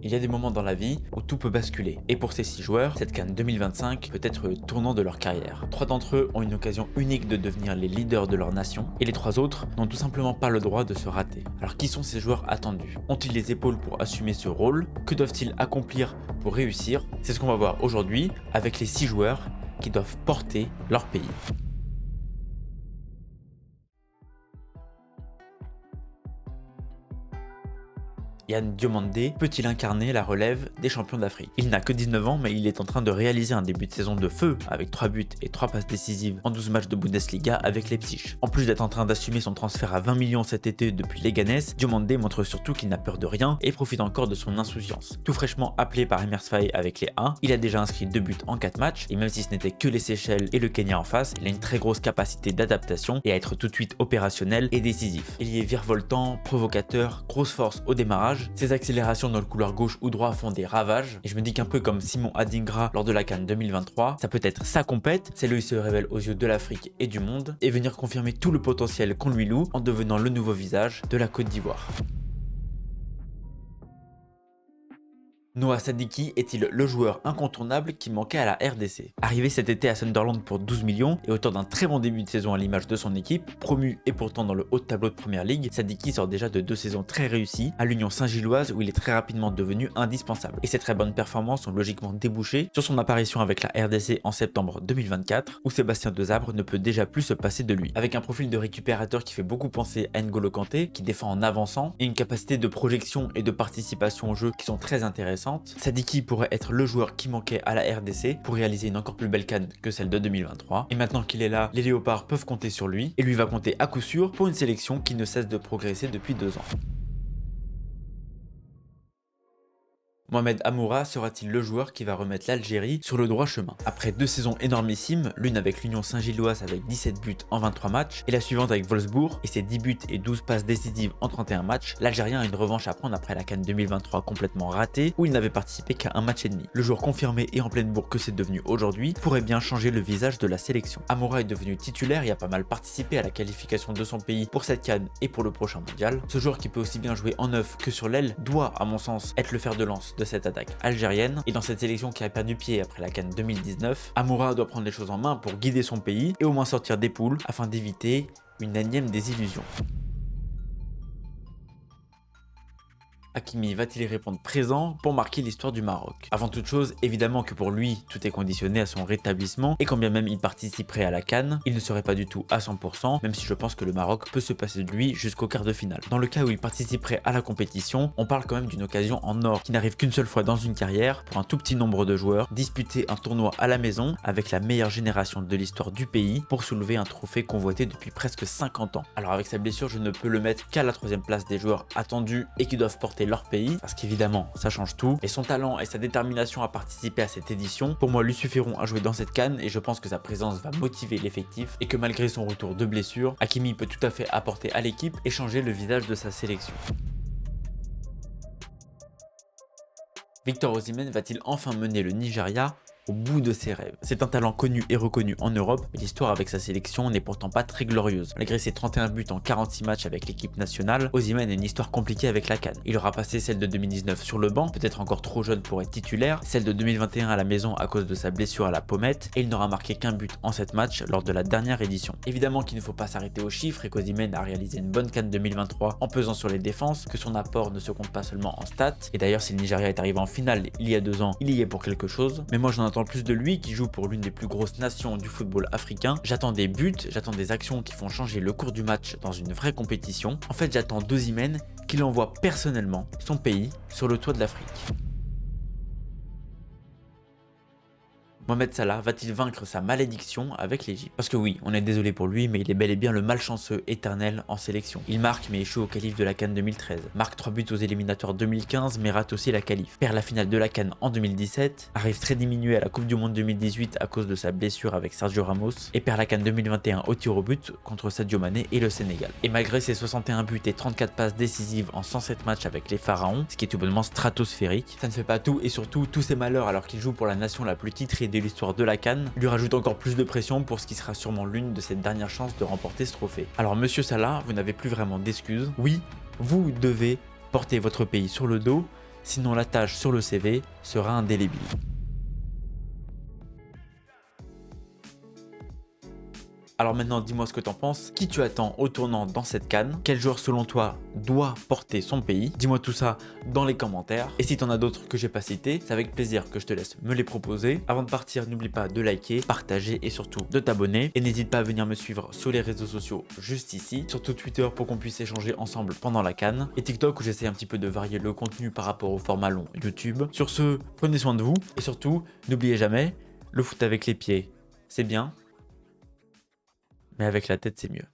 Il y a des moments dans la vie où tout peut basculer. Et pour ces 6 joueurs, cette CAN 2025 peut être le tournant de leur carrière. 3 d'entre eux ont une occasion unique de devenir les leaders de leur nation, et les 3 autres n'ont tout simplement pas le droit de se rater. Alors qui sont ces joueurs attendus? Ont-ils les épaules pour assumer ce rôle? Que doivent-ils accomplir pour réussir? C'est ce qu'on va voir aujourd'hui avec les 6 joueurs qui doivent porter leur pays. Yann Diomandé peut-il incarner la relève des champions d'Afrique? Il n'a que 19 ans, mais il est en train de réaliser un début de saison de feu avec 3 buts et 3 passes décisives en 12 matchs de Bundesliga avec Leipzig. En plus d'être en train d'assumer son transfert à 20 millions cet été depuis Leganés, Diomandé montre surtout qu'il n'a peur de rien et profite encore de son insouciance. Tout fraîchement appelé par Emersfaye avec les 1, il a déjà inscrit 2 buts en 4 matchs, et même si ce n'était que les Seychelles et le Kenya en face, il a une très grosse capacité d'adaptation et à être tout de suite opérationnel et décisif. Il y est virevoltant, provocateur, grosse force au démarrage. Ses accélérations dans le couloir gauche ou droit font des ravages, et je me dis qu'un peu comme Simon Adingra lors de la CAN 2023, ça peut être sa compète, c'est là où il se révèle aux yeux de l'Afrique et du monde, et venir confirmer tout le potentiel qu'on lui loue en devenant le nouveau visage de la Côte d'Ivoire. Noah Sadiki est-il le joueur incontournable qui manquait à la RDC? Arrivé cet été à Sunderland pour 12 millions et auteur d'un très bon début de saison à l'image de son équipe, promu et pourtant dans le haut de tableau de Première Ligue, Sadiki sort déjà de 2 saisons très réussies à l'Union Saint-Gilloise où il est très rapidement devenu indispensable. Et ces très bonnes performances ont logiquement débouché sur son apparition avec la RDC en septembre 2024 où Sébastien Desabre ne peut déjà plus se passer de lui. Avec un profil de récupérateur qui fait beaucoup penser à N'Golo Kanté, qui défend en avançant, et une capacité de projection et de participation au jeu qui sont très intéressantes, Sadiki pourrait être le joueur qui manquait à la RDC pour réaliser une encore plus belle CAN que celle de 2023. Et maintenant qu'il est là, les Léopards peuvent compter sur lui et lui va compter à coup sûr pour une sélection qui ne cesse de progresser depuis 2 ans. Mohamed Amoura sera-t-il le joueur qui va remettre l'Algérie sur le droit chemin? Après 2 saisons énormissimes, l'une avec l'Union Saint-Gilloise avec 17 buts en 23 matchs et la suivante avec Wolfsburg et ses 10 buts et 12 passes décisives en 31 matchs, l'Algérien a une revanche à prendre après la CAN 2023 complètement ratée où il n'avait participé qu'à un match et demi. Le joueur confirmé et en pleine bourre que c'est devenu aujourd'hui pourrait bien changer le visage de la sélection. Amoura est devenu titulaire et a pas mal participé à la qualification de son pays pour cette CAN et pour le prochain mondial. Ce joueur qui peut aussi bien jouer en neuf que sur l'aile doit, à mon sens, être le fer de lance de cette attaque algérienne, et dans cette sélection qui a perdu pied après la CAN 2019, Amoura doit prendre les choses en main pour guider son pays et au moins sortir des poules afin d'éviter une énième désillusion. Hakimi va-t-il répondre présent pour marquer l'histoire du Maroc? Avant toute chose, évidemment que pour lui, tout est conditionné à son rétablissement, et quand bien même il participerait à la CAN, il ne serait pas du tout à 100%, même si je pense que le Maroc peut se passer de lui jusqu'au quart de finale. Dans le cas où il participerait à la compétition, on parle quand même d'une occasion en or qui n'arrive qu'une seule fois dans une carrière pour un tout petit nombre de joueurs, disputer un tournoi à la maison avec la meilleure génération de l'histoire du pays pour soulever un trophée convoité depuis presque 50 ans. Alors avec sa blessure, je ne peux le mettre qu'à la 3e place des joueurs attendus et qui doivent porter leur pays, parce qu'évidemment ça change tout, et son talent et sa détermination à participer à cette édition pour moi lui suffiront à jouer dans cette CAN, et je pense que sa présence va motiver l'effectif et que malgré son retour de blessure, Hakimi peut tout à fait apporter à l'équipe et changer le visage de sa sélection. Victor Osimhen va-t-il enfin mener le Nigeria au bout de ses rêves? C'est un talent connu et reconnu en Europe, mais l'histoire avec sa sélection n'est pourtant pas très glorieuse. Malgré ses 31 buts en 46 matchs avec l'équipe nationale, Osimhen a une histoire compliquée avec la CAN. Il aura passé celle de 2019 sur le banc, peut-être encore trop jeune pour être titulaire, celle de 2021 à la maison à cause de sa blessure à la pommette, et il n'aura marqué qu'un but en 7 matchs lors de la dernière édition. Évidemment qu'il ne faut pas s'arrêter aux chiffres et qu'Osimhen a réalisé une bonne CAN 2023 en pesant sur les défenses, que son apport ne se compte pas seulement en stats, et d'ailleurs si le Nigeria est arrivé en finale il y a 2 ans, il y est pour quelque chose, mais moi j'en attends plus de lui qui joue pour l'une des plus grosses nations du football africain. J'attends des buts, j'attends des actions qui font changer le cours du match dans une vraie compétition. En fait, j'attends d'Osimhen qu'il envoie personnellement son pays sur le toit de l'Afrique. Mohamed Salah va-t-il vaincre sa malédiction avec l'Égypte? Parce que oui, on est désolé pour lui, mais il est bel et bien le malchanceux éternel en sélection. Il marque mais échoue au qualif de la CAN 2013, marque 3 buts aux éliminatoires 2015 mais rate aussi la qualif, perd la finale de la CAN en 2017, arrive très diminué à la Coupe du Monde 2018 à cause de sa blessure avec Sergio Ramos, et perd la CAN 2021 au tir au but contre Sadio Mané et le Sénégal. Et malgré ses 61 buts et 34 passes décisives en 107 matchs avec les Pharaons, ce qui est tout bonnement stratosphérique, ça ne fait pas tout, et surtout tous ces malheurs alors qu'il joue pour la nation la plus titrée de l'histoire de la CAN lui rajoute encore plus de pression pour ce qui sera sûrement l'une de ses dernières chances de remporter ce trophée. Alors monsieur Salah, vous n'avez plus vraiment d'excuses. Oui, vous devez porter votre pays sur le dos, sinon la tâche sur le CV sera indélébile. Alors maintenant, dis-moi ce que t'en penses, qui tu attends au tournant dans cette CAN, quel joueur selon toi doit porter son pays, dis-moi tout ça dans les commentaires, et si t'en as d'autres que j'ai pas cités, c'est avec plaisir que je te laisse me les proposer. Avant de partir, n'oublie pas de liker, partager et surtout de t'abonner, et n'hésite pas à venir me suivre sur les réseaux sociaux juste ici, surtout Twitter pour qu'on puisse échanger ensemble pendant la CAN, et TikTok où j'essaie un petit peu de varier le contenu par rapport au format long YouTube. Sur ce, prenez soin de vous, et surtout, n'oubliez jamais, le foot avec les pieds, c'est bien, mais avec la tête, c'est mieux.